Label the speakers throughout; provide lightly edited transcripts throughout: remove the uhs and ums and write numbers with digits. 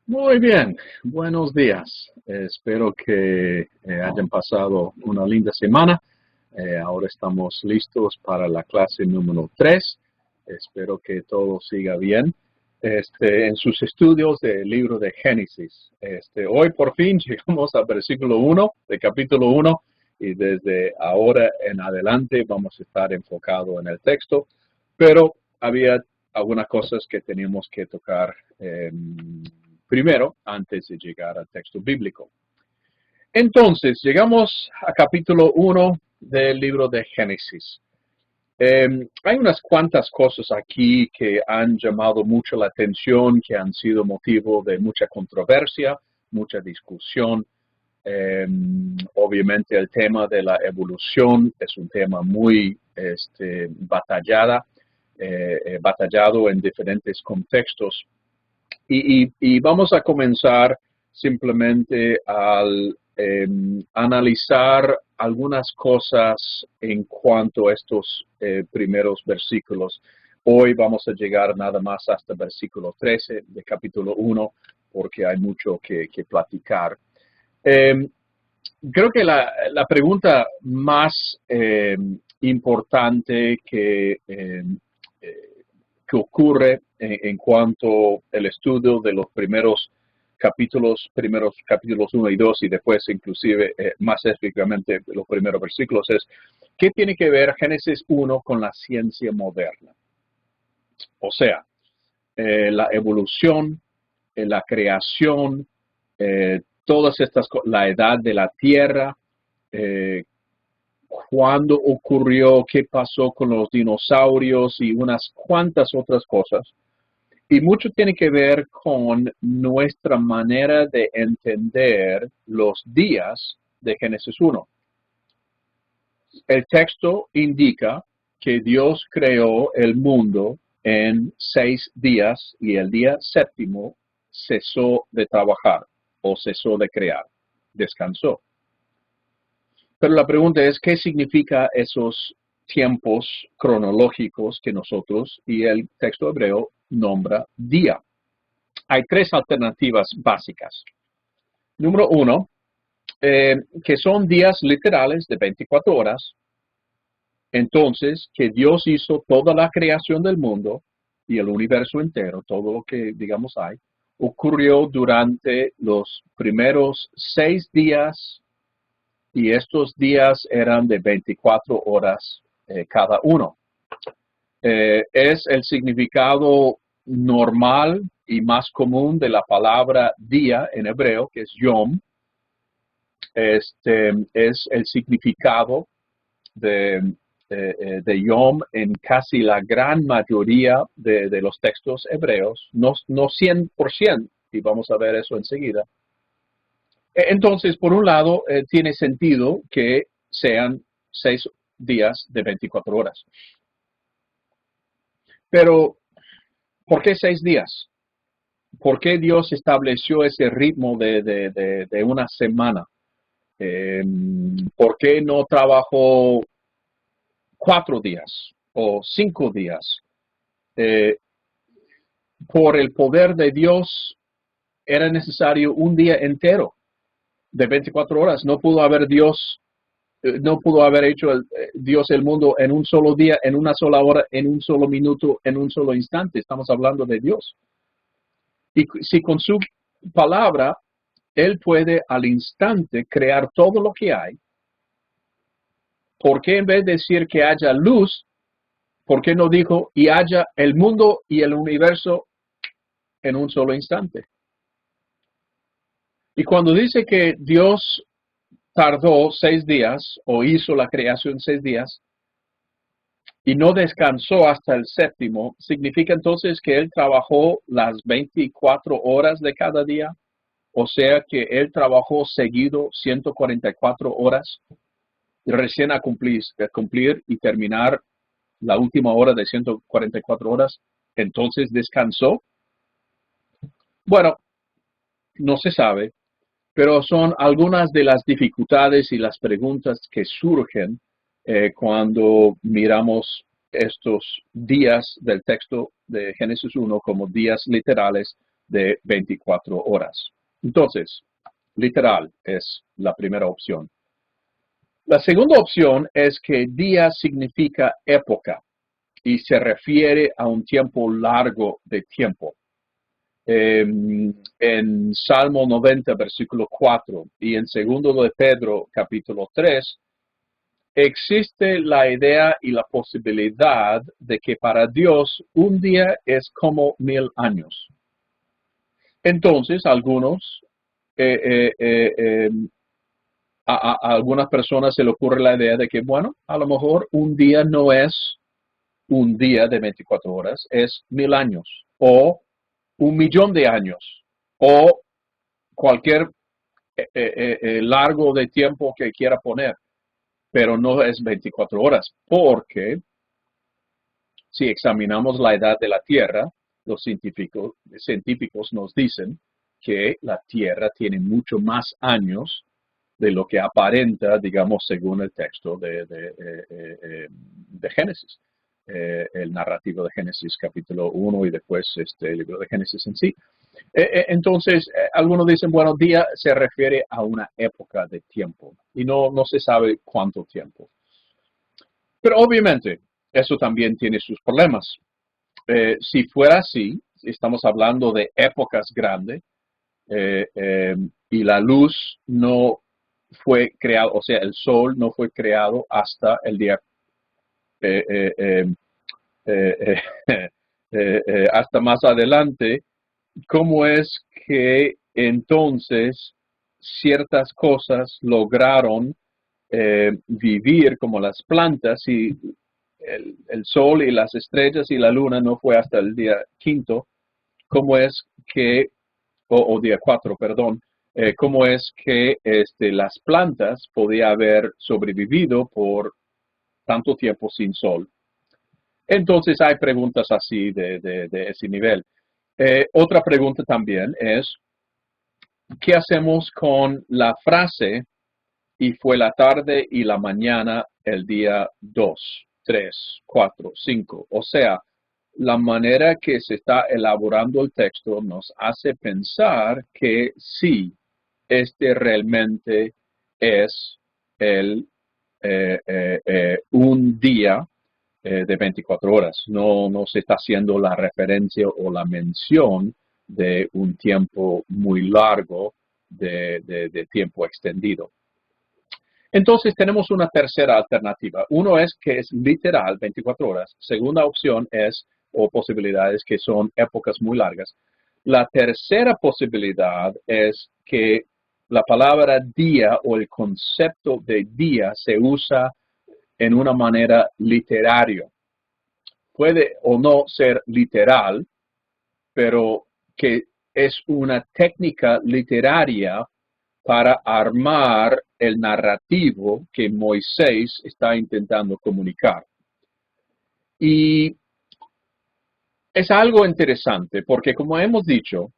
Speaker 1: Muy bien, buenos días. Espero que hayan pasado una linda semana. Ahora estamos listos para la clase número 3. Espero que todo siga bien en sus estudios del libro de Génesis. Hoy por fin llegamos al versículo 1 de capítulo 1 y desde ahora en adelante vamos a estar enfocados en el texto, pero había algunas cosas que teníamos que tocar primero antes de llegar al texto bíblico. Entonces, llegamos a capítulo 1 del libro de Génesis. Hay unas cuantas cosas aquí que han llamado mucho la atención, que han sido motivo de mucha controversia, mucha discusión. Obviamente el tema de la evolución es un tema muy batallado en diferentes contextos. Y vamos a comenzar simplemente al analizar algunas cosas en cuanto a estos primeros versículos. Hoy vamos a llegar nada más hasta el versículo 13 de capítulo 1, porque hay mucho que platicar. Creo que la pregunta más importante que ocurre en cuanto al estudio de los primeros capítulos 1 y 2 y después inclusive más específicamente los primeros versículos es ¿qué tiene que ver Génesis 1 con la ciencia moderna? O sea, la evolución, la creación, todas estas cosas, la edad de la tierra, cuándo ocurrió, qué pasó con los dinosaurios y unas cuantas otras cosas. Y mucho tiene que ver con nuestra manera de entender los días de Génesis 1. El texto indica que Dios creó el mundo en 6 días y el día séptimo cesó de trabajar o cesó de crear, descansó. Pero la pregunta es, ¿qué significa esos tiempos cronológicos que nosotros y el texto hebreo nombra día? Hay 3 alternativas básicas. Número 1, que son días literales de 24 horas. Entonces, que Dios hizo toda la creación del mundo y el universo entero, todo lo que, digamos, hay, ocurrió durante los primeros 6 días y estos días eran de 24 horas cada uno. Es el significado normal y más común de la palabra día en hebreo, que es yom. Es el significado de yom en casi la gran mayoría de los textos hebreos, no 100%, y vamos a ver eso enseguida. Entonces, por un lado, tiene sentido que sean 6 días de 24 horas. Pero, ¿por qué 6 días? ¿Por qué Dios estableció ese ritmo de una semana? ¿Por qué no trabajó 4 días o 5 días? Por el poder de Dios era necesario un día entero de 24 horas. No pudo haber hecho Dios el mundo en un solo día, en una sola hora, en un solo minuto, en un solo instante. Estamos hablando de Dios. Y si con su palabra Él puede al instante crear todo lo que hay, ¿por qué en vez de decir que haya luz, por qué no dijo y haya el mundo y el universo en un solo instante? Y cuando dice que Dios tardó 6 días o hizo la creación 6 días y no descansó hasta el séptimo, ¿significa entonces que Él trabajó las 24 horas de cada día? O sea que Él trabajó seguido 144 horas y recién a cumplir y terminar la última hora de 144 horas, entonces descansó. Bueno, no se sabe, pero son algunas de las dificultades y las preguntas que surgen cuando miramos estos días del texto de Génesis 1 como días literales de 24 horas. Entonces, literal es la primera opción. La segunda opción es que día significa época y se refiere a un tiempo largo de tiempo. En Salmo 90, versículo 4, y en segundo de Pedro, capítulo 3, existe la idea y la posibilidad de que para Dios un día es como 1000 años. Entonces, a algunas personas se le ocurre la idea de que, bueno, a lo mejor un día no es un día de 24 horas, es 1000 años, o 1.000.000 de años, o cualquier largo de tiempo que quiera poner, pero no es 24 horas, porque si examinamos la edad de la Tierra, los científicos nos dicen que la Tierra tiene mucho más años de lo que aparenta, digamos, según el texto de Génesis, el narrativo de Génesis capítulo 1 y después el libro de Génesis en sí. Entonces, algunos dicen, bueno, día se refiere a una época de tiempo y no se sabe cuánto tiempo. Pero obviamente, eso también tiene sus problemas. Si fuera así, estamos hablando de épocas grandes y la luz no fue creado, o sea, el sol no fue creado hasta el día, hasta más adelante. ¿Cómo es que entonces ciertas cosas lograron vivir como las plantas y el sol y las estrellas y la luna no fue hasta el día quinto? ¿Cómo es que, o día 4, perdón, cómo es que las plantas podían haber sobrevivido por tanto tiempo sin sol? Entonces hay preguntas así de ese nivel. Otra pregunta también es, ¿qué hacemos con la frase y fue la tarde y la mañana el día 2, 3, 4, 5? O sea, la manera que se está elaborando el texto nos hace pensar que sí, realmente es un día de 24 horas. No se está haciendo la referencia o la mención de un tiempo muy largo de tiempo extendido. Entonces tenemos una tercera alternativa. Uno es que es literal 24 horas. Segunda opción es, o posibilidades que son épocas muy largas. La tercera posibilidad es que la palabra día o el concepto de día se usa en una manera literaria. Puede o no ser literal, pero que es una técnica literaria para armar el narrativo que Moisés está intentando comunicar. Y es algo interesante porque, como hemos dicho,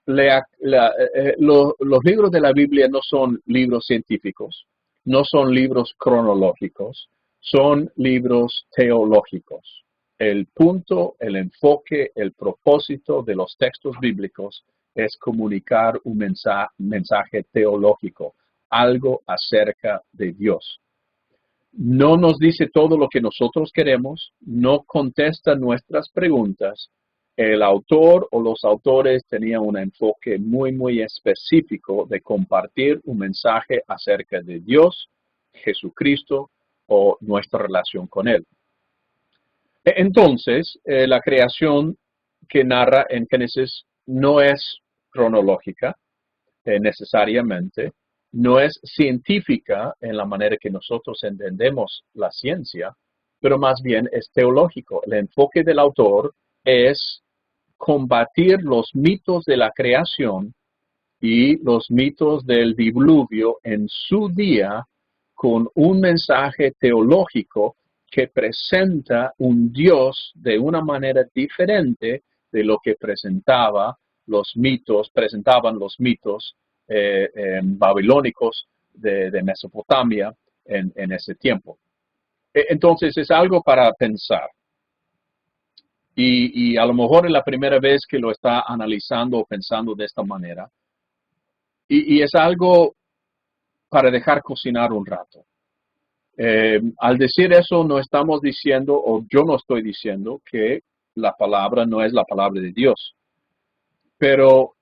Speaker 1: los libros de la Biblia no son libros científicos, no son libros cronológicos, son libros teológicos. El punto, el enfoque, el propósito de los textos bíblicos es comunicar un mensaje teológico, algo acerca de Dios. No nos dice todo lo que nosotros queremos, no contesta nuestras preguntas. El autor o los autores tenían un enfoque muy específico de compartir un mensaje acerca de Dios, Jesucristo o nuestra relación con Él. Entonces, la creación que narra en Génesis no es cronológica necesariamente, no es científica en la manera que nosotros entendemos la ciencia, pero más bien es teológico. El enfoque del autor es combatir los mitos de la creación y los mitos del diluvio en su día con un mensaje teológico que presenta un Dios de una manera diferente de lo que presentaban los mitos babilónicos de Mesopotamia en ese tiempo. Entonces es algo para pensar. Y a lo mejor es la primera vez que lo está analizando o pensando de esta manera. Y es algo para dejar cocinar un rato. Al decir eso, no estamos diciendo, o yo no estoy diciendo, que la palabra no es la palabra de Dios. Pero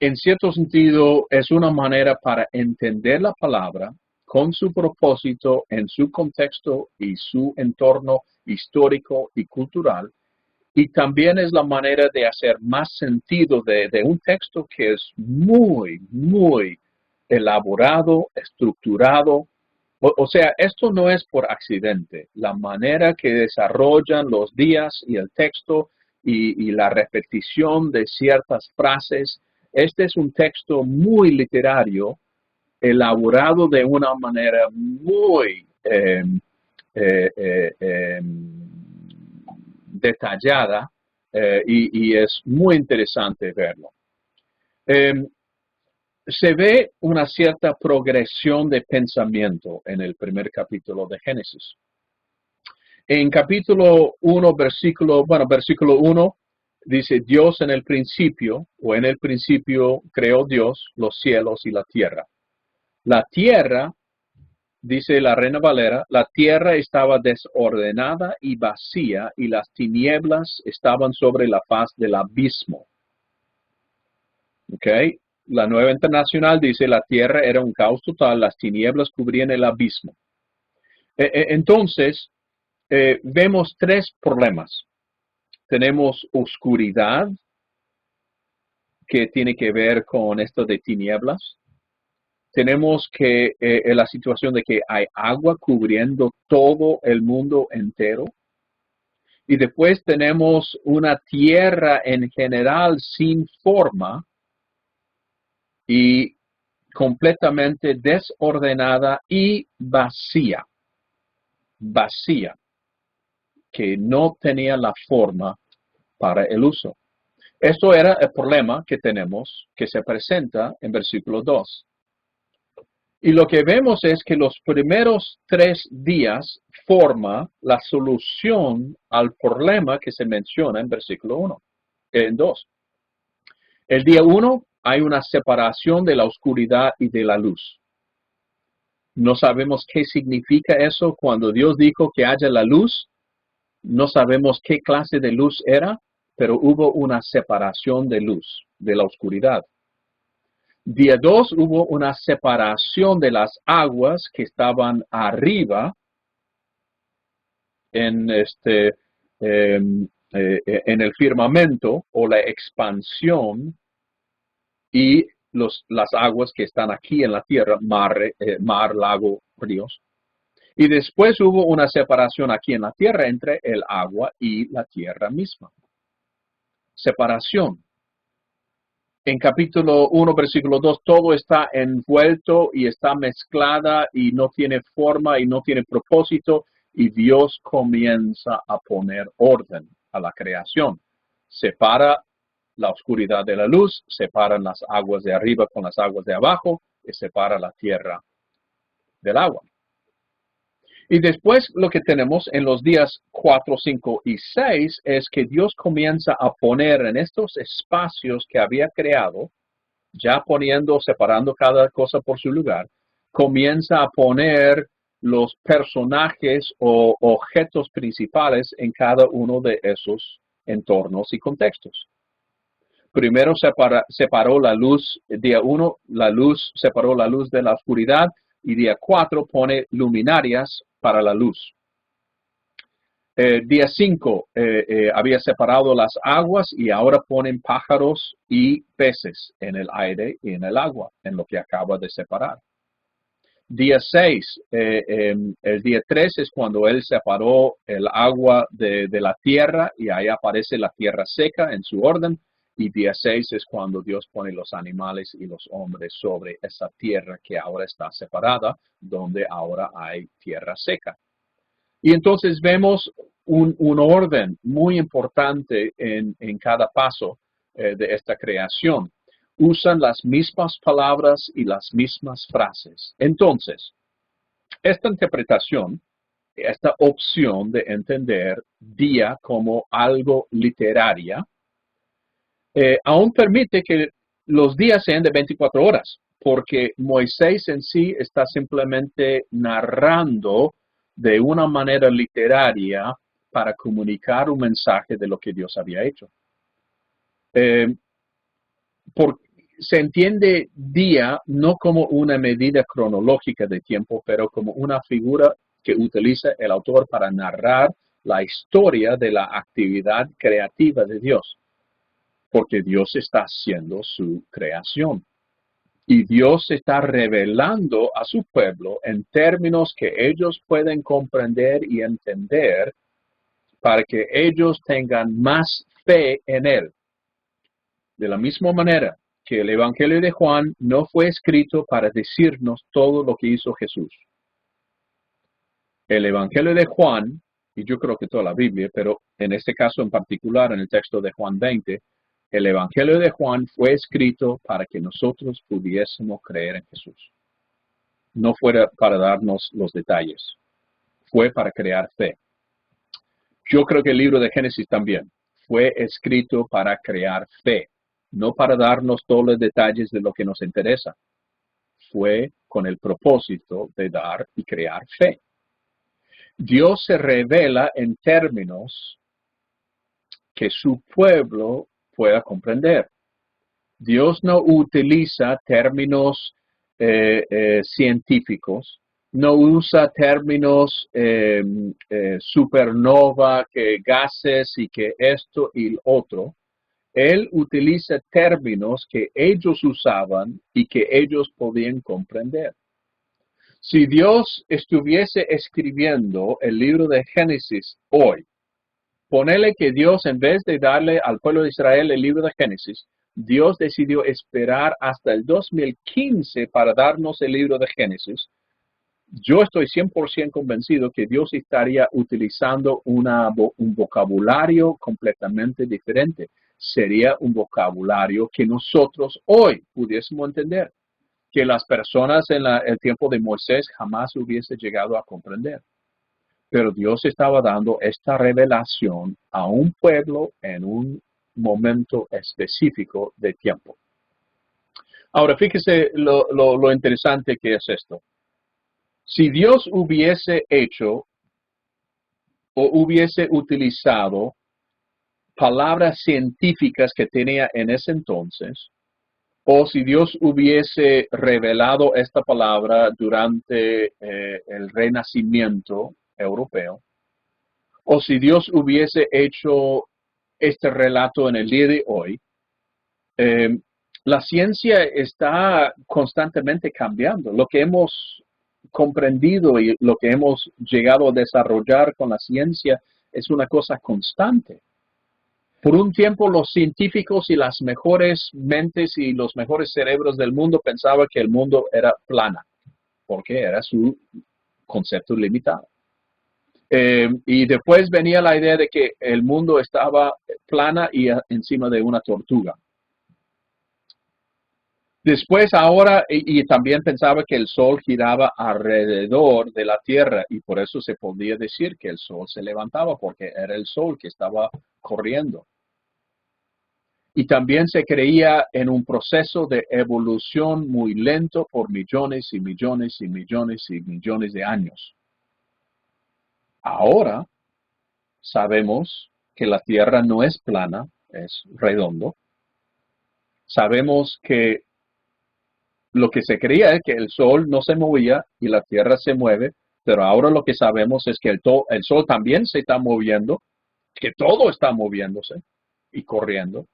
Speaker 1: en cierto sentido es una manera para entender la palabra con su propósito en su contexto y su entorno histórico y cultural. Y también es la manera de hacer más sentido de un texto que es muy, muy elaborado, estructurado. O sea, esto no es por accidente. La manera que desarrollan los días y el texto y la repetición de ciertas frases, este es un texto muy literario, elaborado de una manera muy detallada y es muy interesante verlo. Eh, Se ve una cierta progresión de pensamiento en el primer capítulo de Génesis. En capítulo 1, versículo 1, dice Dios en el principio, o en el principio creó Dios los cielos y la tierra. La tierra, dice la Reina Valera, la tierra estaba desordenada y vacía y las tinieblas estaban sobre la faz del abismo. ¿Ok? La Nueva Internacional dice la tierra era un caos total, las tinieblas cubrían el abismo. Entonces, vemos tres problemas. Tenemos oscuridad, que tiene que ver con esto de tinieblas. Tenemos que la situación de que hay agua cubriendo todo el mundo entero. Y después tenemos una tierra en general sin forma y completamente desordenada y vacía. Vacía, que no tenía la forma para el uso. Esto era el problema que tenemos, que se presenta en versículo 2. Y lo que vemos es que los primeros 3 días forma la solución al problema que se menciona en versículo 1, en 2. El día 1 hay una separación de la oscuridad y de la luz. No sabemos qué significa eso cuando Dios dijo que haya la luz. No sabemos qué clase de luz era, pero hubo una separación de luz, de la oscuridad. Día 2 hubo una separación de las aguas que estaban arriba en, en el firmamento o la expansión y las aguas que están aquí en la tierra, mar, lago, ríos. Y después hubo una separación aquí en la tierra entre el agua y la tierra misma. Separación. En capítulo 1, versículo 2, todo está envuelto y está mezclada y no tiene forma y no tiene propósito. Y Dios comienza a poner orden a la creación. Separa la oscuridad de la luz, separan las aguas de arriba con las aguas de abajo y separa la tierra del agua. Y después lo que tenemos en los días 4, 5 y 6 es que Dios comienza a poner en estos espacios que había creado, ya separando cada cosa por su lugar, comienza a poner los personajes o objetos principales en cada uno de esos entornos y contextos. Primero separó la luz, día 1, la luz separó la luz de la oscuridad, y día 4 pone luminarias para la luz. Día 5 había separado las aguas y ahora ponen pájaros y peces en el aire y en el agua, en lo que acaba de separar. Día 6, el día 3 es cuando él separó el agua de la tierra y ahí aparece la tierra seca en su orden. Y día 6 es cuando Dios pone los animales y los hombres sobre esa tierra que ahora está separada, donde ahora hay tierra seca. Y entonces vemos un orden muy importante en cada paso de esta creación. Usan las mismas palabras y las mismas frases. Entonces, esta interpretación esta opción de entender día como algo literaria, aún permite que los días sean de 24 horas, porque Moisés en sí está simplemente narrando de una manera literaria para comunicar un mensaje de lo que Dios había hecho. Eh, Se entiende día no como una medida cronológica de tiempo, pero como una figura que utiliza el autor para narrar la historia de la actividad creativa de Dios, porque Dios está haciendo su creación. Y Dios está revelando a su pueblo en términos que ellos pueden comprender y entender para que ellos tengan más fe en Él. De la misma manera que el Evangelio de Juan no fue escrito para decirnos todo lo que hizo Jesús. El Evangelio de Juan, y yo creo que toda la Biblia, pero en este caso en particular, en el texto de Juan 20, el Evangelio de Juan fue escrito para que nosotros pudiésemos creer en Jesús. No fue para darnos los detalles, fue para crear fe. Yo creo que el libro de Génesis también fue escrito para crear fe, no para darnos todos los detalles de lo que nos interesa. Fue con el propósito de dar y crear fe. Dios se revela en términos que su pueblo pueda comprender. Dios no utiliza términos científicos, no usa términos supernova, que gases y que esto y el otro. Él utiliza términos que ellos usaban y que ellos podían comprender. Si Dios estuviese escribiendo el libro de Génesis hoy, ponele que Dios, en vez de darle al pueblo de Israel el libro de Génesis, Dios decidió esperar hasta el 2015 para darnos el libro de Génesis. Yo estoy 100% convencido que Dios estaría utilizando un vocabulario completamente diferente. Sería un vocabulario que nosotros hoy pudiésemos entender, que las personas en el tiempo de Moisés jamás hubiese llegado a comprender. Pero Dios estaba dando esta revelación a un pueblo en un momento específico de tiempo. Ahora, fíjese lo interesante que es esto. Si Dios hubiese hecho o hubiese utilizado palabras científicas que tenía en ese entonces, o si Dios hubiese revelado esta palabra durante el Renacimiento europeo, o si Dios hubiese hecho este relato en el día de hoy, la ciencia está constantemente cambiando. Lo que hemos comprendido y lo que hemos llegado a desarrollar con la ciencia es una cosa constante. Por un tiempo los científicos y las mejores mentes y los mejores cerebros del mundo pensaban que el mundo era plana, porque era su concepto limitado. Y después venía la idea de que el mundo estaba plana y encima de una tortuga. Después ahora, y también pensaba que el sol giraba alrededor de la Tierra y por eso se podía decir que el sol se levantaba porque era el sol que estaba corriendo. Y también se creía en un proceso de evolución muy lento por millones y millones y millones y millones de años. Ahora sabemos que la Tierra no es plana, es redondo. Sabemos que lo que se creía es que el Sol no se movía y la Tierra se mueve, pero ahora lo que sabemos es que el Sol también se está moviendo, que todo está moviéndose y corriendo,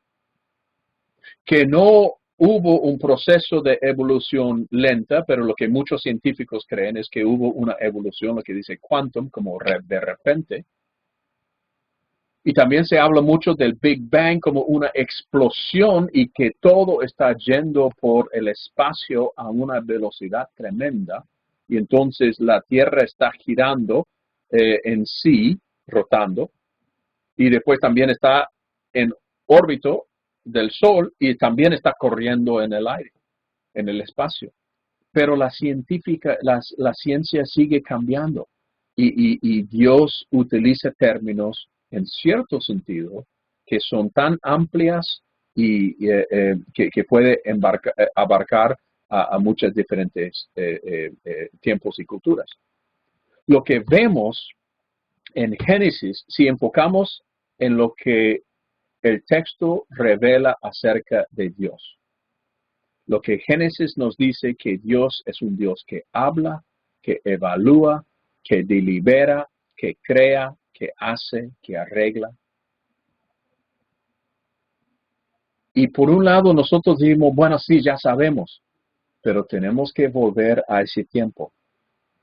Speaker 1: que no hubo un proceso de evolución lenta, pero lo que muchos científicos creen es que hubo una evolución, lo que dice quantum, como de repente. Y también se habla mucho del Big Bang como una explosión y que todo está yendo por el espacio a una velocidad tremenda. Y entonces la Tierra está girando en sí, rotando. Y después también está en órbita del Sol y también está corriendo en el aire, en el espacio. Pero la ciencia sigue cambiando. y Dios utiliza términos en cierto sentido que son tan amplias y que puede abarcar a muchos diferentes tiempos y culturas. Lo que vemos en Génesis, si enfocamos en lo que el texto revela acerca de Dios, lo que Génesis nos dice que Dios es un Dios que habla, que evalúa, que delibera, que crea, que hace, que arregla. Y por un lado nosotros decimos, bueno, sí, ya sabemos, pero tenemos que volver a ese tiempo.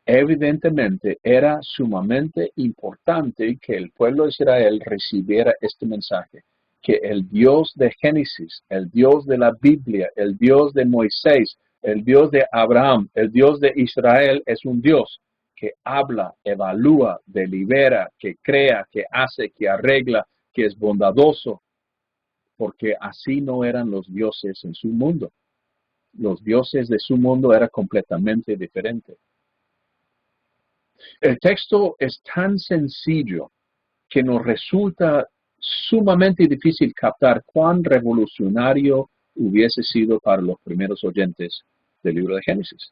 Speaker 1: Evidentemente era sumamente importante que el pueblo de Israel recibiera este mensaje, que el Dios de Génesis, el Dios de la Biblia, el Dios de Moisés, el Dios de Abraham, el Dios de Israel es un Dios que habla, evalúa, delibera, que crea, que hace, que arregla, que es bondadoso, porque así no eran los dioses en su mundo. Los dioses de su mundo eran completamente diferentes. El texto es tan sencillo que nos resulta sumamente difícil captar cuán revolucionario hubiese sido para los primeros oyentes del libro de Génesis.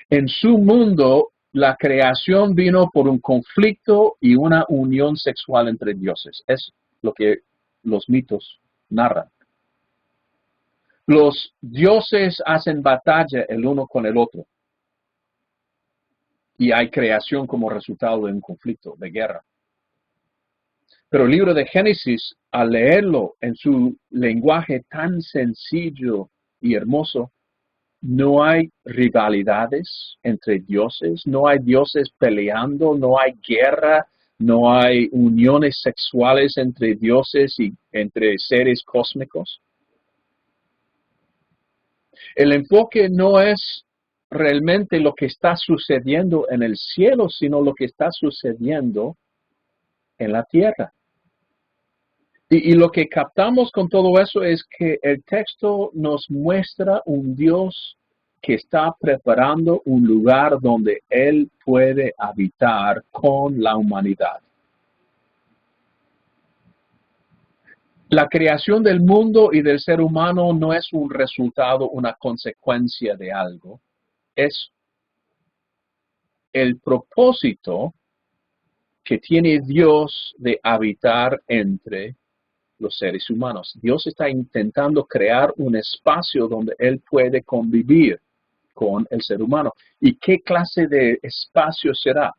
Speaker 1: En su mundo, la creación vino por un conflicto y una unión sexual entre dioses. Es lo que los mitos narran. Los dioses hacen batalla el uno con el otro. Y hay creación como resultado de un conflicto, de guerra. Pero el libro de Génesis, al leerlo en su lenguaje tan sencillo y hermoso, no hay rivalidades entre dioses, no hay dioses peleando, no hay guerra, no hay uniones sexuales entre dioses y entre seres cósmicos. El enfoque no es realmente lo que está sucediendo en el cielo, sino lo que está sucediendo en la tierra. Y lo que captamos con todo eso es que el texto nos muestra un Dios que está preparando un lugar donde Él puede habitar con la humanidad. La creación del mundo y del ser humano no es un resultado, una consecuencia de algo. Es el propósito que tiene Dios de habitar entre los seres humanos. Dios está intentando crear un espacio donde Él puede convivir con el ser humano. ¿Y qué clase de espacio será?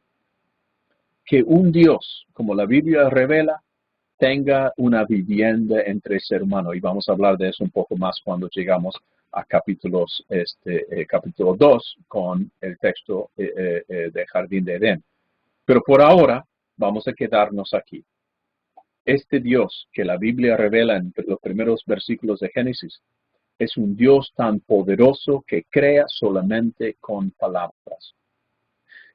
Speaker 1: Que un Dios, como la Biblia revela, tenga una vivienda entre el ser humano. Y vamos a hablar de eso un poco más cuando llegamos a capítulo 2 con el texto de Jardín de Edén. Pero por ahora vamos a quedarnos aquí. Este Dios que la Biblia revela en los primeros versículos de Génesis es un Dios tan poderoso que crea solamente con palabras.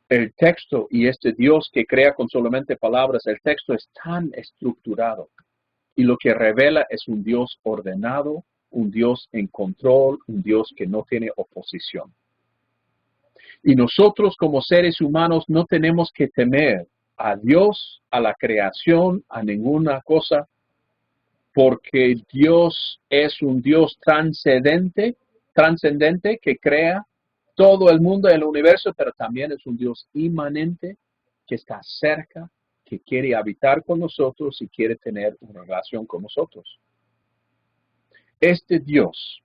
Speaker 1: El texto y este Dios que crea con solamente palabras, el texto es tan estructurado y lo que revela es un Dios ordenado, un Dios en control, un Dios que no tiene oposición. Y nosotros como seres humanos no tenemos que temer a Dios, a la creación, a ninguna cosa, porque Dios es un Dios trascendente que crea todo el mundo, el universo, pero también es un Dios inmanente que está cerca, que quiere habitar con nosotros y quiere tener una relación con nosotros. Este Dios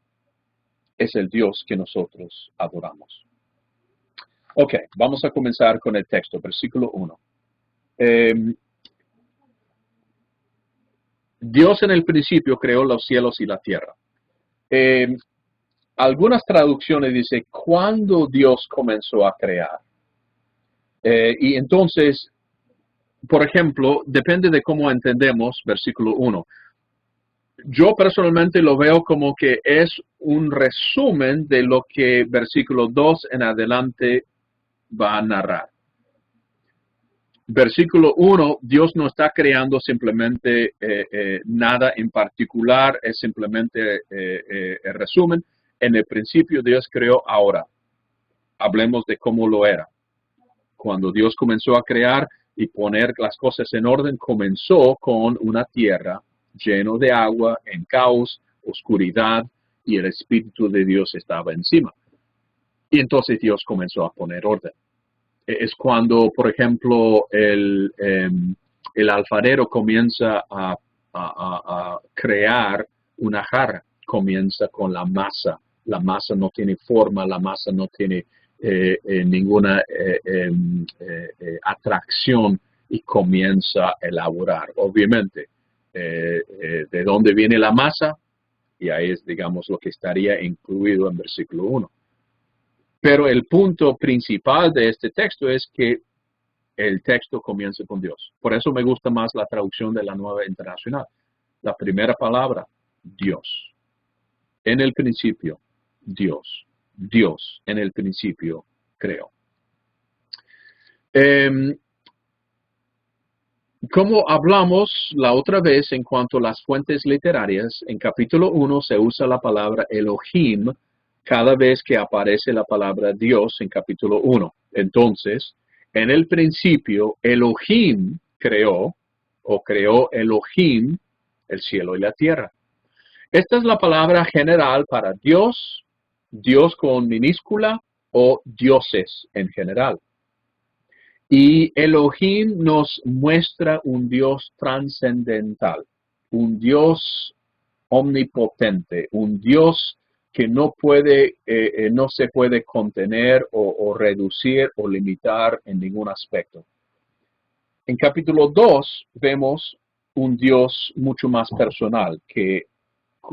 Speaker 1: es el Dios que nosotros adoramos. Ok, vamos a comenzar con el texto, versículo 1. Dios en el principio creó los cielos y la tierra. Algunas traducciones dicen, ¿cuándo Dios comenzó a crear? Y entonces, por ejemplo, depende de cómo entendemos versículo 1. Yo personalmente lo veo como que es un resumen de lo que versículo 2 en adelante va a narrar. Versículo 1, Dios no está creando simplemente nada en particular, es simplemente el resumen. En el principio Dios creó ahora. Hablemos de cómo lo era. Cuando Dios comenzó a crear y poner las cosas en orden, comenzó con una tierra llena de agua, en caos, oscuridad, y el Espíritu de Dios estaba encima. Y entonces Dios comenzó a poner orden. Es cuando, por ejemplo, el alfarero comienza a crear una jarra. Comienza con la masa. La masa no tiene forma, la masa no tiene ninguna atracción y comienza a elaborar. Obviamente, ¿de dónde viene la masa? Y ahí es, digamos, lo que estaría incluido en versículo 1. Pero el punto principal de este texto es que el texto comienza con Dios. Por eso me gusta más la traducción de la Nueva Internacional. La primera palabra, Dios. En el principio, Dios. Dios, en el principio, creó. Como hablamos la otra vez en cuanto a las fuentes literarias, en capítulo 1 se usa la palabra Elohim cada vez que aparece la palabra Dios en capítulo 1. Entonces, en el principio, Elohim creó, o creó Elohim, el cielo y la tierra. Esta es la palabra general para Dios, Dios con minúscula o dioses en general. Y Elohim nos muestra un Dios trascendental, un Dios omnipotente, un Dios que no se puede contener o reducir o limitar en ningún aspecto. En capítulo 2 vemos un Dios mucho más personal, que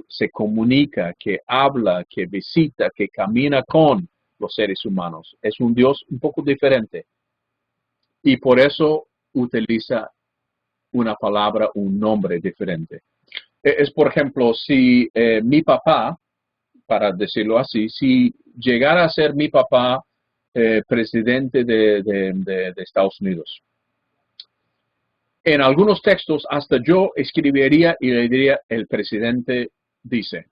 Speaker 1: se comunica, que habla, que visita, que camina con los seres humanos. Es un Dios un poco diferente. Y por eso utiliza una palabra, un nombre diferente. Es, por ejemplo, si mi papá, para decirlo así, si llegara a ser mi papá presidente de Estados Unidos, en algunos textos hasta yo escribiría y le diría, el presidente dice.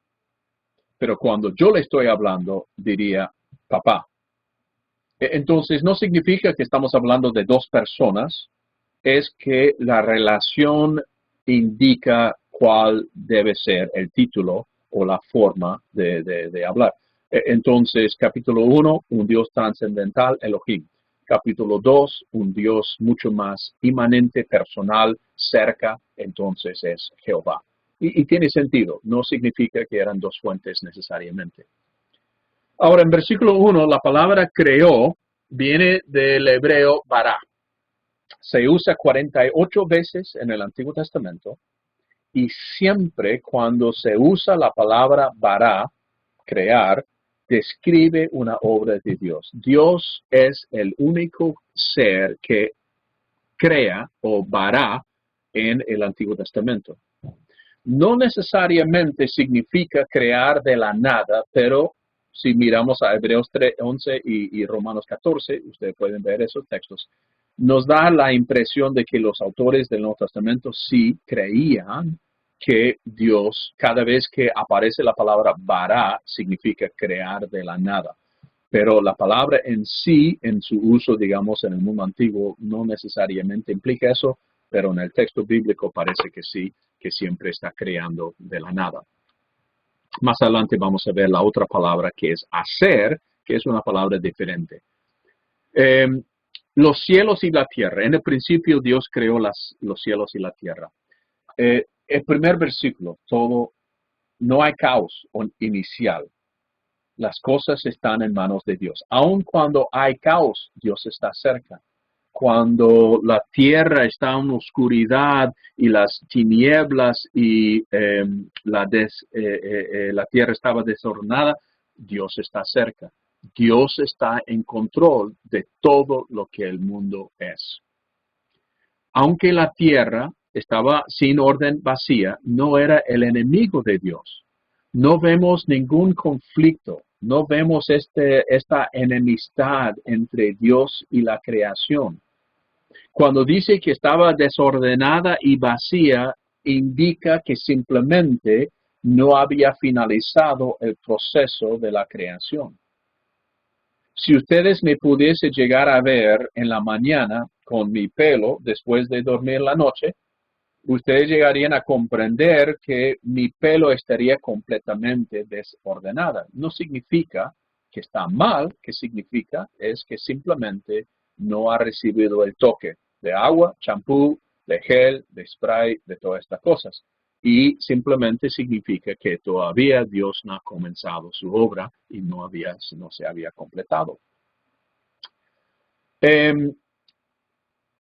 Speaker 1: Pero cuando yo le estoy hablando, diría, papá. Entonces, no significa que estamos hablando de dos personas, es que la relación indica cuál debe ser el título o la forma de hablar. Entonces, capítulo 1, un Dios trascendental, Elohim. Capítulo 2, un Dios mucho más inmanente, personal, cerca, entonces es Jehová. Y tiene sentido, no significa que eran dos fuentes necesariamente. Ahora, en versículo 1, la palabra creó viene del hebreo bara. Se usa 48 veces en el Antiguo Testamento y siempre cuando se usa la palabra bara, crear, describe una obra de Dios. Dios es el único ser que crea o bara en el Antiguo Testamento. No necesariamente significa crear de la nada, pero si miramos a Hebreos 11 y Romanos 14, ustedes pueden ver esos textos, nos da la impresión de que los autores del Nuevo Testamento sí creían que Dios, cada vez que aparece la palabra bara, significa crear de la nada. Pero la palabra en sí, en su uso, digamos, en el mundo antiguo, no necesariamente implica eso, pero en el texto bíblico parece que sí, que siempre está creando de la nada. Más adelante vamos a ver la otra palabra que es hacer, que es una palabra diferente. Los cielos y la tierra. En el principio Dios creó los cielos y la tierra. El primer versículo, no hay caos inicial. Las cosas están en manos de Dios. Aun cuando hay caos, Dios está cerca. Cuando la tierra está en oscuridad y las tinieblas y la tierra estaba desordenada, Dios está cerca. Dios está en control de todo lo que el mundo es. Aunque la tierra estaba sin orden, vacía, no era el enemigo de Dios. No vemos ningún conflicto, no vemos esta enemistad entre Dios y la creación. Cuando dice que estaba desordenada y vacía, indica que simplemente no había finalizado el proceso de la creación. Si ustedes me pudiesen llegar a ver en la mañana con mi pelo después de dormir la noche, ustedes llegarían a comprender que mi pelo estaría completamente desordenada. No significa que está mal, que significa es que simplemente no ha recibido el toque de agua, champú, de gel, de spray, de todas estas cosas. Y simplemente significa que todavía Dios no ha comenzado su obra y no se había completado.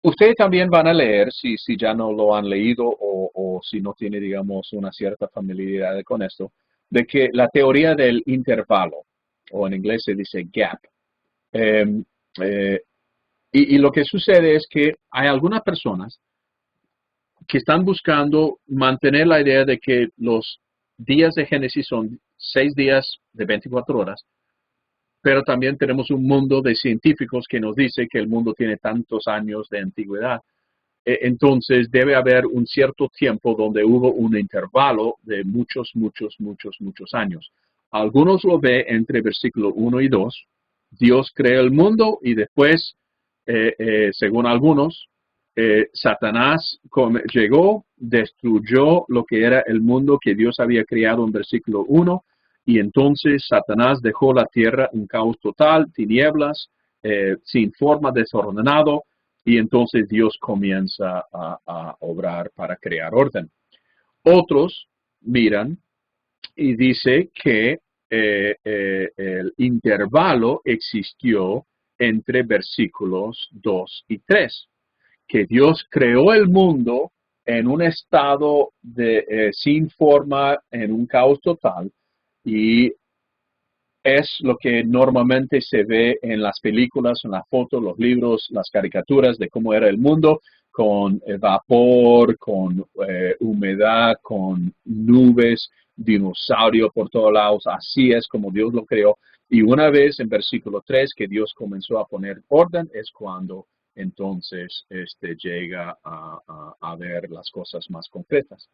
Speaker 1: Ustedes también van a leer, si ya no lo han leído o si no tiene, digamos, una cierta familiaridad con esto, de que la teoría del intervalo, o en inglés se dice gap, eh, eh, y lo que sucede es que hay algunas personas que están buscando mantener la idea de que los días de Génesis son 6 días de 24 horas, pero también tenemos un mundo de científicos que nos dice que el mundo tiene tantos años de antigüedad. Entonces debe haber un cierto tiempo donde hubo un intervalo de muchos años. Algunos lo ven entre versículo 1 y 2. Dios crea el mundo y después, según algunos, Satanás llegó, destruyó lo que era el mundo que Dios había creado en versículo 1 y entonces Satanás dejó la tierra en caos total, tinieblas, sin forma, desordenado, y entonces Dios comienza a obrar para crear orden. Otros miran y dice que el intervalo existió entre versículos 2 y 3, que Dios creó el mundo en un estado sin forma, en un caos total, y es lo que normalmente se ve en las películas, en las fotos, los libros, las caricaturas de cómo era el mundo, con vapor, con humedad, con nubes, dinosaurio por todos lados. Así es como Dios lo creó. Y una vez en versículo 3 que Dios comenzó a poner orden, es cuando entonces llega a ver las cosas más concretas.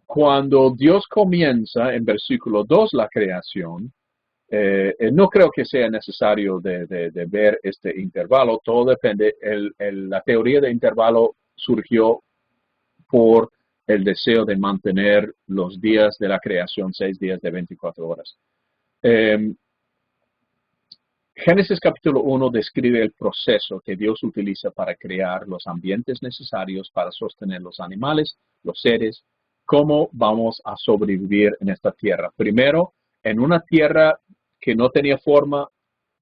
Speaker 1: Cuando Dios comienza en versículo 2 la creación, no creo que sea necesario de ver este intervalo, todo depende, la teoría de intervalo surgió por el deseo de mantener los días de la creación 6 días de 24 horas. Génesis capítulo 1 describe el proceso que Dios utiliza para crear los ambientes necesarios para sostener los animales, los seres, cómo vamos a sobrevivir en esta tierra. Primero, en una tierra que no tenía forma,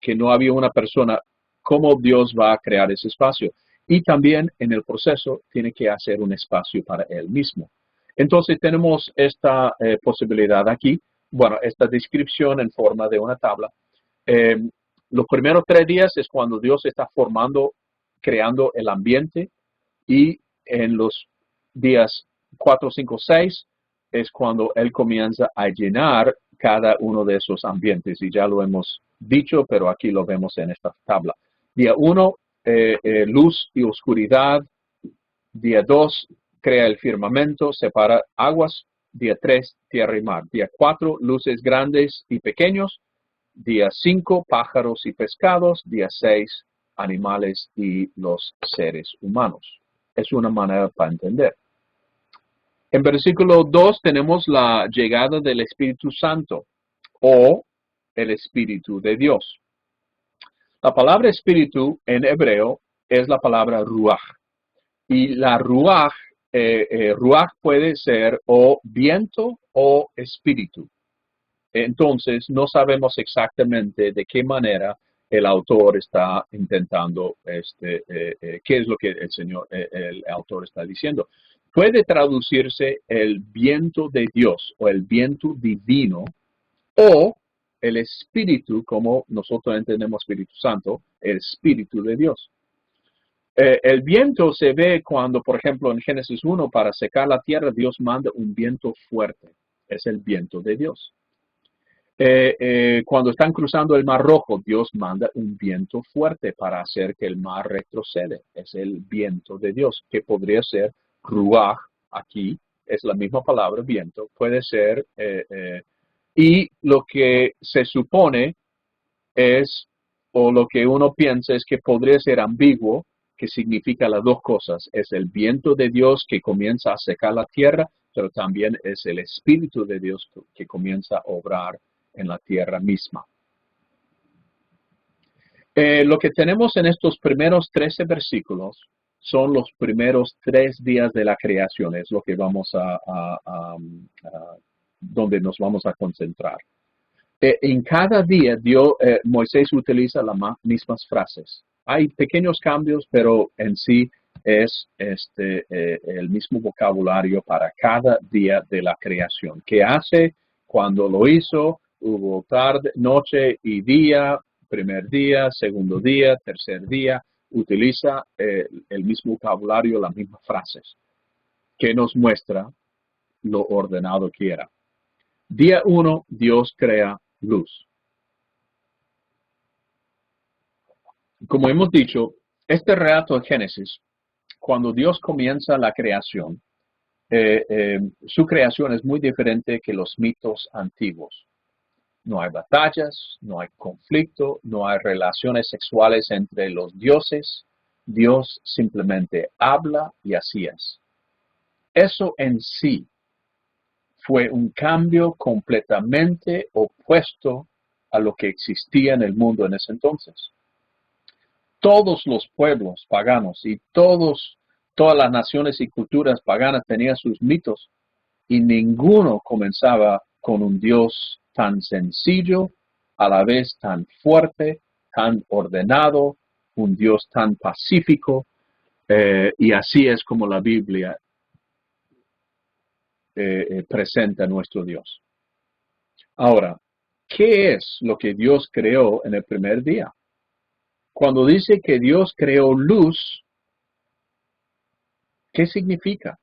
Speaker 1: que no había una persona, cómo Dios va a crear ese espacio. Y también en el proceso tiene que hacer un espacio para Él mismo. Entonces tenemos esta posibilidad aquí, bueno, esta descripción en forma de una tabla. Los primeros 3 días es cuando Dios está formando, creando el ambiente, y en los días 4, 5, 6 es cuando Él comienza a llenar cada uno de esos ambientes, y ya lo hemos dicho, pero aquí lo vemos en esta tabla. Día 1, luz y oscuridad. Día 2, crea el firmamento, separa aguas. Día 3, tierra y mar. Día 4, luces grandes y pequeños. Día 5, pájaros y pescados. Día 6, animales y los seres humanos. Es una manera para entender. En versículo 2 tenemos la llegada del Espíritu Santo o el Espíritu de Dios. La palabra espíritu en hebreo es la palabra ruach. Y la ruach puede ser o viento o espíritu. Entonces, no sabemos exactamente de qué manera el autor está intentando, qué es lo que el autor está diciendo. Puede traducirse el viento de Dios o el viento divino, o el espíritu, como nosotros entendemos Espíritu Santo, el Espíritu de Dios. El viento se ve cuando, por ejemplo, en Génesis 1, para secar la tierra, Dios manda un viento fuerte. Es el viento de Dios. Cuando están cruzando el Mar Rojo, Dios manda un viento fuerte para hacer que el mar retrocede. Es el viento de Dios, que podría ser ruach, aquí es la misma palabra, viento, puede ser, y lo que se supone es, o lo que uno piensa es que podría ser ambiguo, que significa las dos cosas. Es el viento de Dios que comienza a secar la tierra, pero también es el Espíritu de Dios que comienza a obrar en la tierra misma. Lo que tenemos en estos primeros 13 versículos son los primeros 3 días de la creación, es lo que vamos donde nos vamos a concentrar. En cada día Moisés utiliza las mismas frases. Hay pequeños cambios, pero en sí es el mismo vocabulario para cada día de la creación. ¿Qué hace? Cuando lo hizo, hubo tarde, noche y día, primer día, segundo día, tercer día. Utiliza el mismo vocabulario, las mismas frases, que nos muestra lo ordenado que era. Día 1, Dios crea luz. Como hemos dicho, este relato de Génesis, cuando Dios comienza la creación, su creación es muy diferente que los mitos antiguos. No hay batallas, no hay conflicto, no hay relaciones sexuales entre los dioses. Dios simplemente habla y así es. Eso en sí fue un cambio completamente opuesto a lo que existía en el mundo en ese entonces. Todos los pueblos paganos y todas las naciones y culturas paganas tenían sus mitos y ninguno comenzaba con un Dios tan sencillo, a la vez tan fuerte, tan ordenado, un Dios tan pacífico, y así es como la Biblia presenta a nuestro Dios. Ahora, ¿qué es lo que Dios creó en el primer día? Cuando dice que Dios creó luz, ¿qué significa?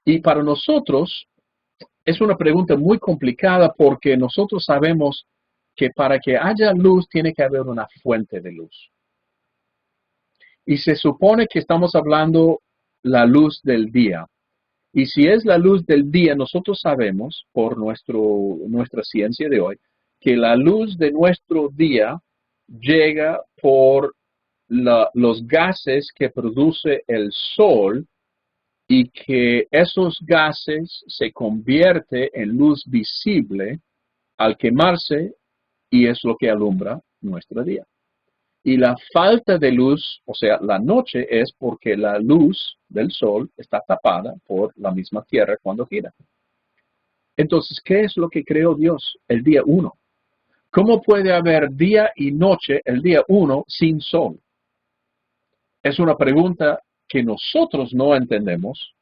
Speaker 1: Y para nosotros es una pregunta muy complicada porque nosotros sabemos que para que haya luz tiene que haber una fuente de luz. Y se supone que estamos hablando la luz del día. Y si es la luz del día, nosotros sabemos por nuestra ciencia de hoy que la luz de nuestro día llega por los gases que produce el sol y que esos gases se convierten en luz visible al quemarse y es lo que alumbra nuestro día. Y la falta de luz, o sea, la noche es porque la luz del sol está tapada por la misma tierra cuando gira. Entonces, ¿qué es lo que creó Dios el día 1? ¿Cómo puede haber día y noche el día 1 sin sol? Es una pregunta que nosotros no entendemos,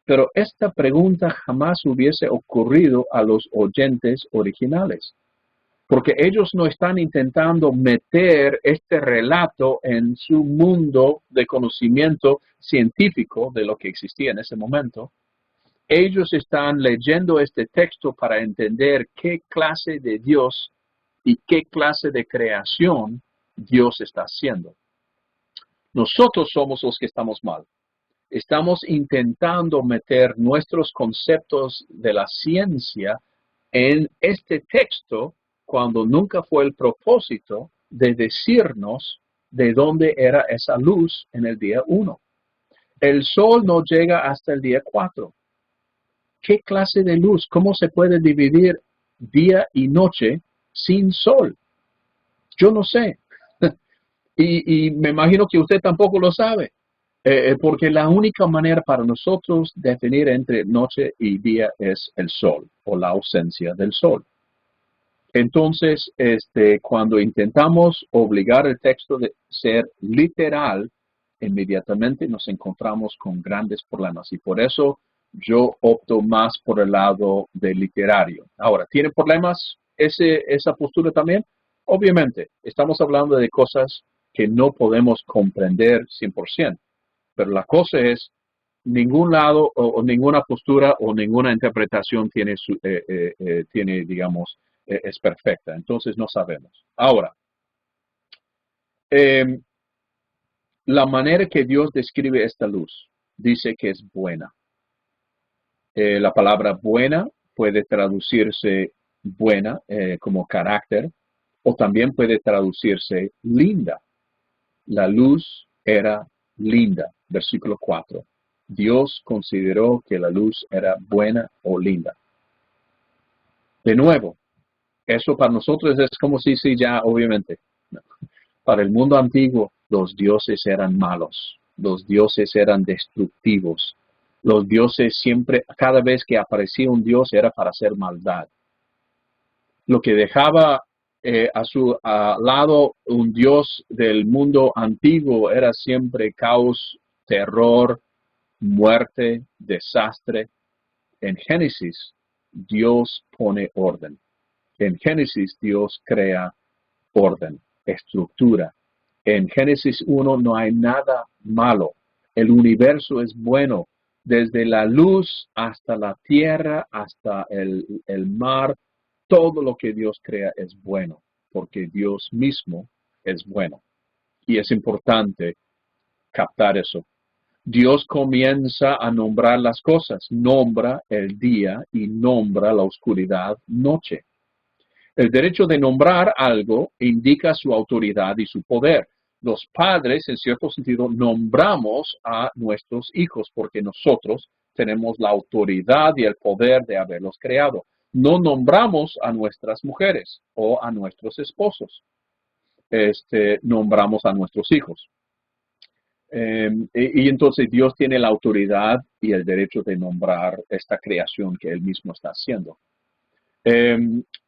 Speaker 1: pero esta pregunta jamás hubiese ocurrido a los oyentes originales, porque ellos no están intentando meter este relato en su mundo de conocimiento científico de lo que existía en ese momento. Ellos están leyendo este texto para entender qué clase de Dios y qué clase de creación Dios está haciendo. Nosotros somos los que estamos mal. Estamos intentando meter nuestros conceptos de la ciencia en este texto cuando nunca fue el propósito de decirnos de dónde era esa luz en el día 1. El sol no llega hasta el día 4. ¿Qué clase de luz? ¿Cómo se puede dividir día y noche sin sol? Yo no sé. y me imagino que usted tampoco lo sabe. Porque la única manera para nosotros definir entre noche y día es el sol o la ausencia del sol. Entonces, cuando intentamos obligar el texto de ser literal, inmediatamente nos encontramos con grandes problemas y por eso yo opto más por el lado de literario. Ahora, ¿tiene problemas esa postura también? Obviamente, estamos hablando de cosas que no podemos comprender 100%. Pero la cosa es, ningún lado o ninguna postura o ninguna interpretación tiene digamos, es perfecta. Entonces no sabemos. Ahora, la manera que Dios describe esta luz, dice que es buena. La palabra buena puede traducirse buena como carácter O también puede traducirse linda. La luz era linda. Versículo 4. Dios consideró que la luz era buena o linda. De nuevo, eso para nosotros es como si sí, ya obviamente. No. Para el mundo antiguo, los dioses eran malos. Los dioses eran destructivos. Los dioses siempre, cada vez que aparecía un dios era para hacer maldad. Lo que dejaba a su lado un dios del mundo antiguo era siempre caos, terror, muerte, desastre. En Génesis, Dios pone orden. En Génesis, Dios crea orden, estructura. En Génesis 1 no hay nada malo. El universo es bueno. Desde la luz hasta la tierra, hasta el mar, todo lo que Dios crea es bueno, porque Dios mismo es bueno. Y es importante captar eso. Dios comienza a nombrar las cosas, nombra el día y nombra la oscuridad noche. El derecho de nombrar algo indica su autoridad y su poder. Los padres, en cierto sentido, nombramos a nuestros hijos porque nosotros tenemos la autoridad y el poder de haberlos creado. No nombramos a nuestras mujeres o a nuestros esposos. Nombramos a nuestros hijos. Y entonces Dios tiene la autoridad y el derecho de nombrar esta creación que Él mismo está haciendo.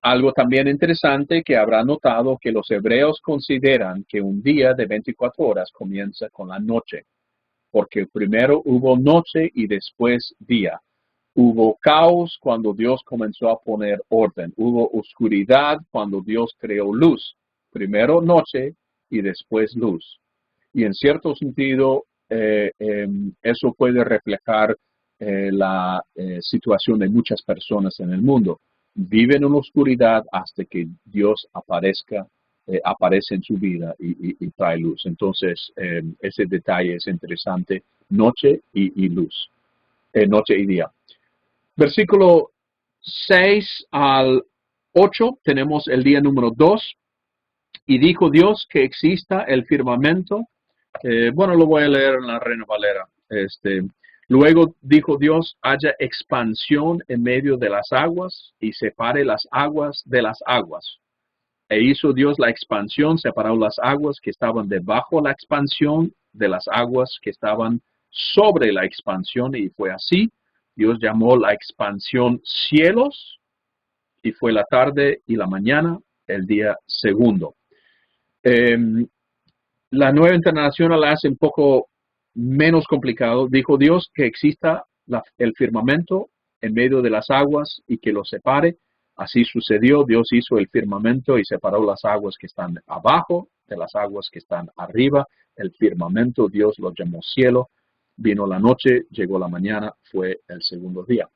Speaker 1: Algo también interesante que habrá notado que los hebreos consideran que un día de 24 horas comienza con la noche, porque primero hubo noche y después día. Hubo caos cuando Dios comenzó a poner orden. Hubo oscuridad cuando Dios creó luz. Primero noche y después luz. Y en cierto sentido, eso puede reflejar la situación de muchas personas en el mundo. Viven en la oscuridad hasta que Dios aparece en su vida y trae luz. Entonces, ese detalle es interesante. Noche y luz. Noche y día. Versículo 6 al 8 tenemos el día número 2. Y dijo Dios que exista el firmamento. Bueno, lo voy a leer en la Reina Valera. Luego dijo Dios, haya expansión en medio de las aguas y separe las aguas de las aguas. E hizo Dios la expansión, separó las aguas que estaban debajo de la expansión de las aguas que estaban sobre la expansión, y fue así. Dios llamó la expansión cielos, y fue la tarde y la mañana, el día segundo. La Nueva Internacional la hace un poco menos complicado. Dijo Dios que exista el firmamento en medio de las aguas y que lo separe. Así sucedió. Dios hizo el firmamento y separó las aguas que están abajo de las aguas que están arriba. El firmamento Dios lo llamó cielo. Vino la noche, llegó la mañana, fue el segundo día.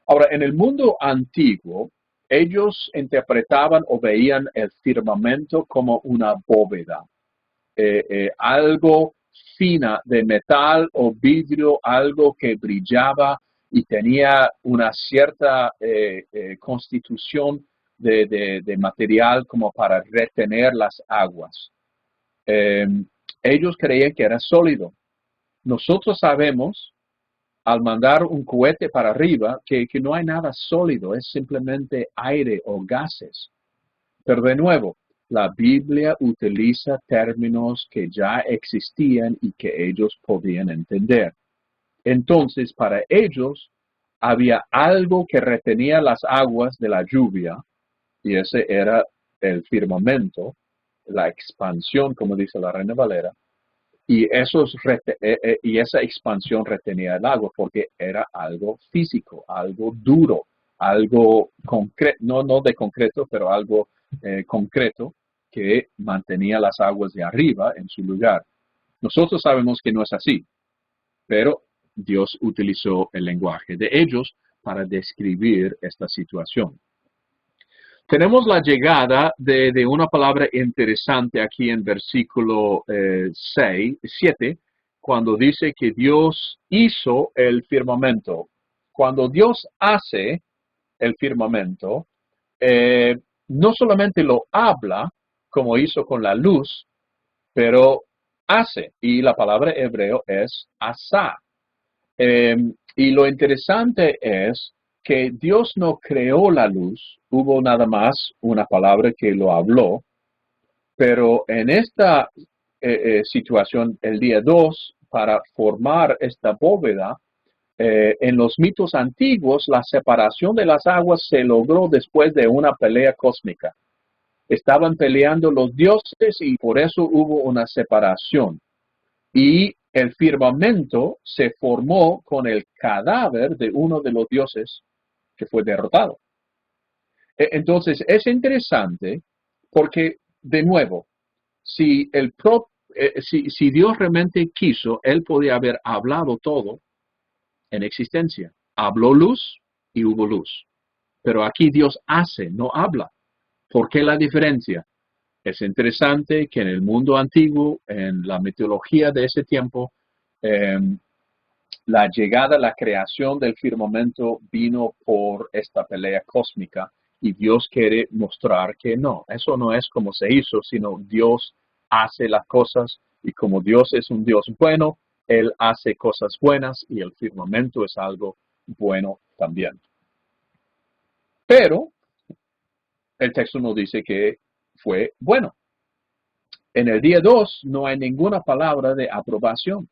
Speaker 1: Ahora, en el mundo antiguo, ellos interpretaban o veían el firmamento como una bóveda, algo fina de metal o vidrio, algo que brillaba y tenía una cierta constitución de material como para retener las aguas. Ellos creían que era sólido. Nosotros sabemos, al mandar un cohete para arriba, que no hay nada sólido, es simplemente aire o gases. Pero de nuevo, la Biblia utiliza términos que ya existían y que ellos podían entender. Entonces, para ellos, había algo que retenía las aguas de la lluvia, y ese era el firmamento, la expansión, como dice la Reina Valera, y esa expansión retenía el agua porque era algo físico, algo duro, algo concreto, no de concreto, pero algo concreto que mantenía las aguas de arriba en su lugar. Nosotros sabemos que no es así, pero Dios utilizó el lenguaje de ellos para describir esta situación. Tenemos la llegada de una palabra interesante aquí en versículo 7, cuando dice que Dios hizo el firmamento. Cuando Dios hace el firmamento, no solamente lo habla, como hizo con la luz, pero hace. Y la palabra hebreo es asá. Y lo interesante es que Dios no creó la luz, hubo nada más una palabra que lo habló, pero en esta situación, el día 2, para formar esta bóveda, en los mitos antiguos, la separación de las aguas se logró después de una pelea cósmica. Estaban peleando los dioses y por eso hubo una separación. Y el firmamento se formó con el cadáver de uno de los dioses que fue derrotado. Entonces, es interesante porque, de nuevo, si Dios realmente quiso, Él podía haber hablado todo en existencia. Habló luz y hubo luz. Pero aquí Dios hace, no habla. ¿Por qué la diferencia? Es interesante que en el mundo antiguo, en la mitología de ese tiempo, eh, la llegada, la creación del firmamento vino por esta pelea cósmica y Dios quiere mostrar que no, eso no es como se hizo, sino Dios hace las cosas y como Dios es un Dios bueno, Él hace cosas buenas y el firmamento es algo bueno también. Pero el texto nos dice que fue bueno. En el día 2 no hay ninguna palabra de aprobación.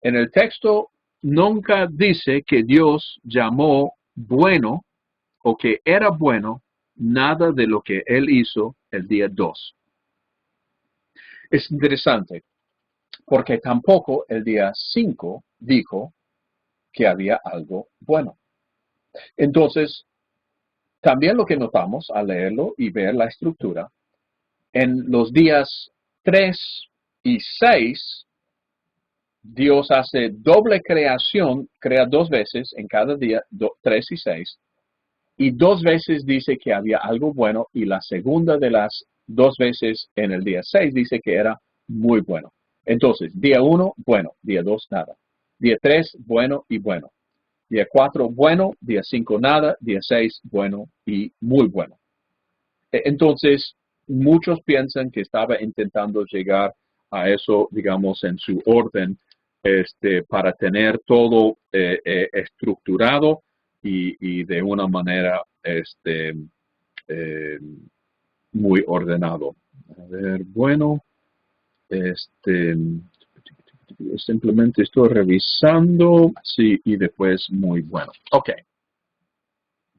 Speaker 1: En el texto nunca dice que Dios llamó bueno o que era bueno nada de lo que Él hizo el día 2. Es interesante porque tampoco el día 5 dijo que había algo bueno. Entonces, también lo que notamos al leerlo y ver la estructura, en los días 3 y 6, Dios hace doble creación, crea 2 veces en cada día, 3 y 6, y 2 veces dice que había algo bueno, y la segunda de las 2 veces en el día 6 dice que era muy bueno. Entonces, día 1, bueno, día 2, nada. Día 3, bueno y bueno. Día 4, bueno, día 5, nada, día 6, bueno y muy bueno. Entonces, muchos piensan que estaba intentando llegar a eso, digamos, en su orden, para tener todo estructurado y de una manera eh, muy ordenado. A ver, bueno, este, simplemente estoy revisando, sí, y después muy bueno. Ok,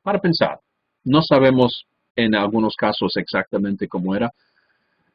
Speaker 1: para pensar, no sabemos en algunos casos exactamente cómo era.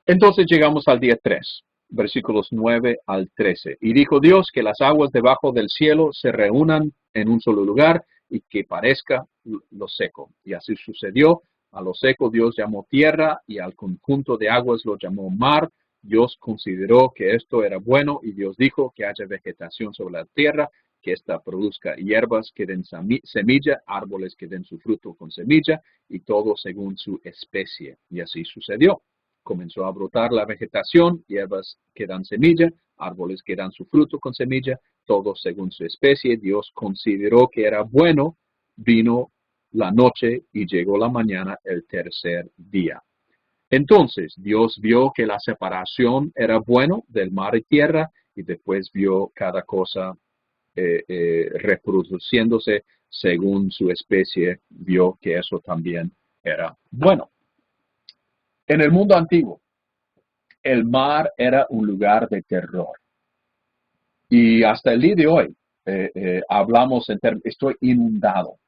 Speaker 1: Entonces llegamos al día 3, versículos 9 al 13. Y dijo Dios que las aguas debajo del cielo se reúnan en un solo lugar y que parezca lo seco. Y así sucedió. A lo seco Dios llamó tierra y al conjunto de aguas lo llamó mar. Dios consideró que esto era bueno y Dios dijo que haya vegetación sobre la tierra, que ésta produzca hierbas que den semilla, árboles que den su fruto con semilla y todo según su especie. Y así sucedió. Comenzó a brotar la vegetación, hierbas que dan semilla, árboles que dan su fruto con semilla, todo según su especie. Dios consideró que era bueno, vino la noche y llegó la mañana el tercer día. Entonces Dios vio que la separación era bueno del mar y tierra y después vio cada cosa reproduciéndose según su especie, vio que eso también era bueno. En el mundo antiguo, el mar era un lugar de terror. Y hasta el día de hoy, hablamos en términos, estoy inundado.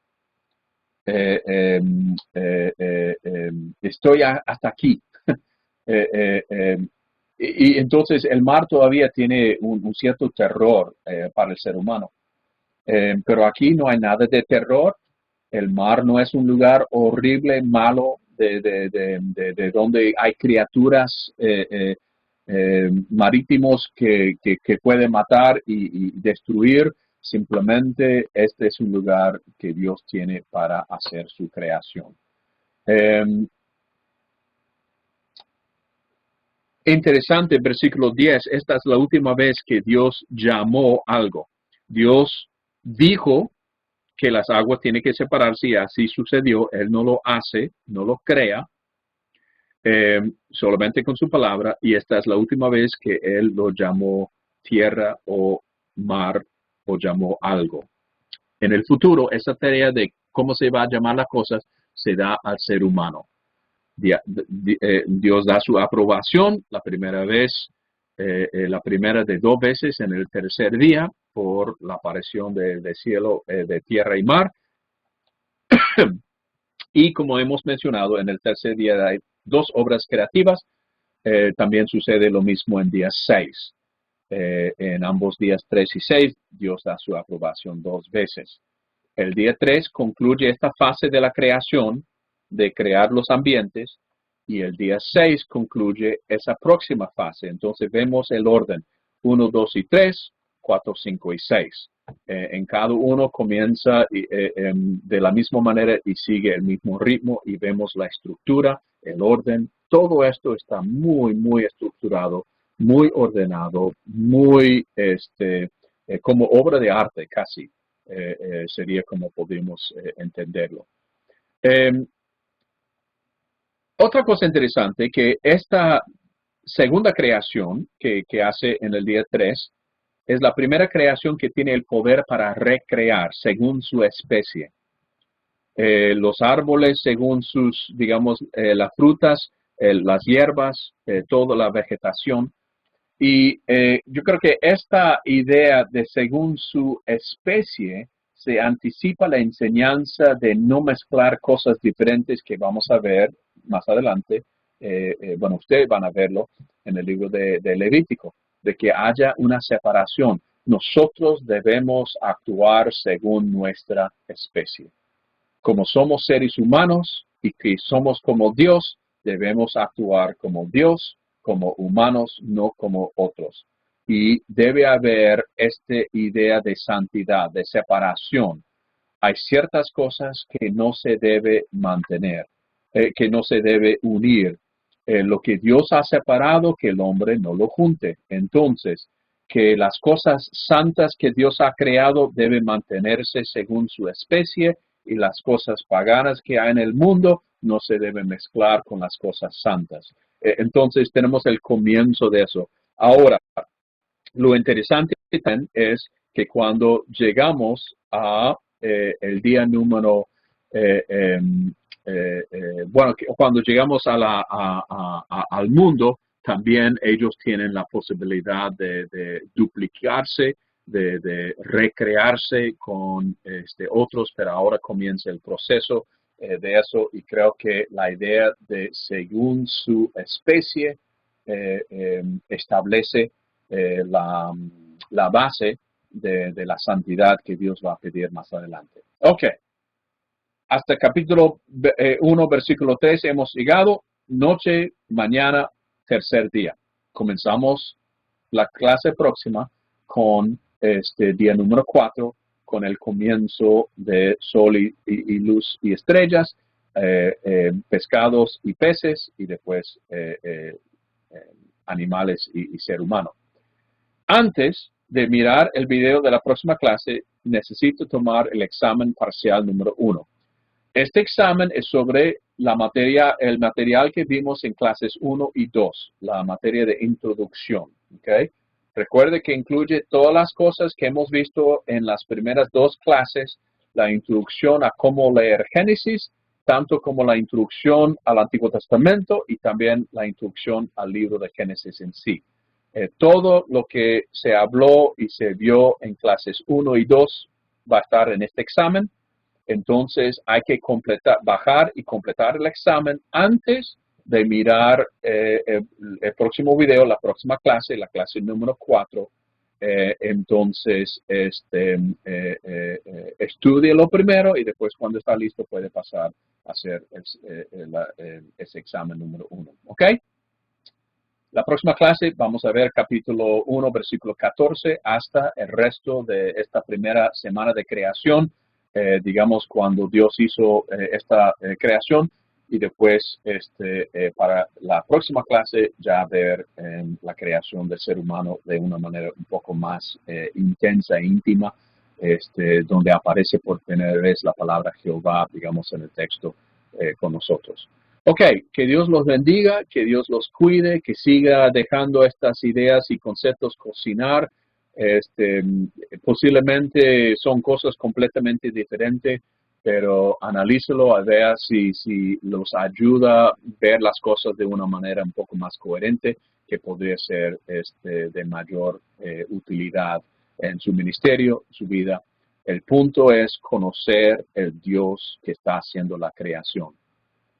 Speaker 1: Estoy hasta aquí. Y entonces el mar todavía tiene un cierto terror para el ser humano. Pero aquí no hay nada de terror. El mar no es un lugar horrible, malo, de donde hay criaturas marítimos que pueden matar y destruir. Simplemente este es un lugar que Dios tiene para hacer su creación. Interesante, versículo 10, esta es la última vez que Dios llamó algo. Dios dijo que las aguas tienen que separarse y así sucedió. Él no lo hace, no lo crea, solamente con su palabra, y esta es la última vez que Él lo llamó tierra o mar o llamó algo. En el futuro, esa tarea de cómo se va a llamar las cosas se da al ser humano. Dios da su aprobación la primera vez, la primera de 2 veces en el tercer día por la aparición de cielo, de tierra y mar. Y como hemos mencionado, en el tercer día hay 2 obras creativas. También sucede lo mismo en día 6. En ambos días 3 y 6, Dios da su aprobación 2 veces. El día 3 concluye esta fase de la creación, de crear los ambientes, y el día 6 concluye esa próxima fase. Entonces vemos el orden 1, 2 y 3, 4, 5 y 6. En cada uno comienza de la misma manera y sigue el mismo ritmo y vemos la estructura, el orden. Todo esto está muy, muy estructurado, muy ordenado, muy como obra de arte casi. Sería como podemos entenderlo. Otra cosa interesante que esta segunda creación que hace en el día 3 es la primera creación que tiene el poder para recrear según su especie. Los árboles según sus, digamos, las frutas, las hierbas, toda la vegetación. Y yo creo que esta idea de según su especie se anticipa la enseñanza de no mezclar cosas diferentes que vamos a ver más adelante. Bueno, ustedes van a verlo en el libro de Levítico, de que haya una separación. Nosotros debemos actuar según nuestra especie. Como somos seres humanos y que somos como Dios, debemos actuar como Dios, como humanos, no como otros. Y debe haber esta idea de santidad, de separación. Hay ciertas cosas que no se debe mantener, que no se debe unir. Lo que Dios ha separado, que el hombre no lo junte. Entonces, que las cosas santas que Dios ha creado deben mantenerse según su especie y las cosas paganas que hay en el mundo no se deben mezclar con las cosas santas. Entonces tenemos el comienzo de eso. Ahora, lo interesante también es que cuando llegamos a el día número, bueno, cuando llegamos al mundo, también ellos tienen la posibilidad de duplicarse, de recrearse con otros, pero ahora comienza el proceso de eso y creo que la idea de según su especie establece la base de la santidad que Dios va a pedir más adelante. Ok, hasta capítulo 1, versículo 3 hemos llegado. Noche, mañana, tercer día. Comenzamos la clase próxima con día número 4, con el comienzo de sol y luz y estrellas, pescados y peces, y después animales y ser humano. Antes de mirar el video de la próxima clase, necesito tomar el examen parcial número 1. Este examen es sobre el material que vimos en clases 1 y 2, la materia de introducción. ¿Okay? Recuerde que incluye todas las cosas que hemos visto en las primeras 2 clases, la introducción a cómo leer Génesis, tanto como la introducción al Antiguo Testamento y también la introducción al libro de Génesis en sí. Todo lo que se habló y se vio en clases 1 y 2 va a estar en este examen. Entonces hay que bajar y completar el examen antes de mirar el próximo video, la próxima clase, la clase número 4. Entonces, estúdielo primero y después cuando está listo puede pasar a hacer ese examen número 1. ¿Ok? La próxima clase vamos a ver capítulo 1, versículo 14, hasta el resto de esta primera semana de creación, digamos cuando Dios hizo esta creación, y después para la próxima clase ya ver la creación del ser humano de una manera un poco más intensa e íntima, donde aparece por primera vez la palabra Jehová, digamos, en el texto con nosotros. Ok, que Dios los bendiga, que Dios los cuide, que siga dejando estas ideas y conceptos cocinar. Este, posiblemente son cosas completamente diferentes, pero analícelo a ver si los ayuda a ver las cosas de una manera un poco más coherente, que podría ser de mayor utilidad en su ministerio, su vida. El punto es conocer el Dios que está haciendo la creación.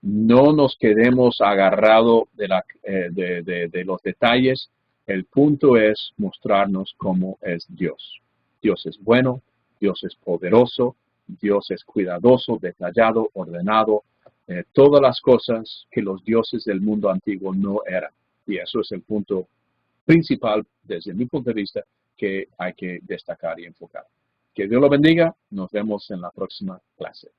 Speaker 1: No nos quedemos agarrados de los detalles. El punto es mostrarnos cómo es Dios. Dios es bueno, Dios es poderoso, Dios es cuidadoso, detallado, ordenado, todas las cosas que los dioses del mundo antiguo no eran. Y eso es el punto principal, desde mi punto de vista, que hay que destacar y enfocar. Que Dios lo bendiga. Nos vemos en la próxima clase.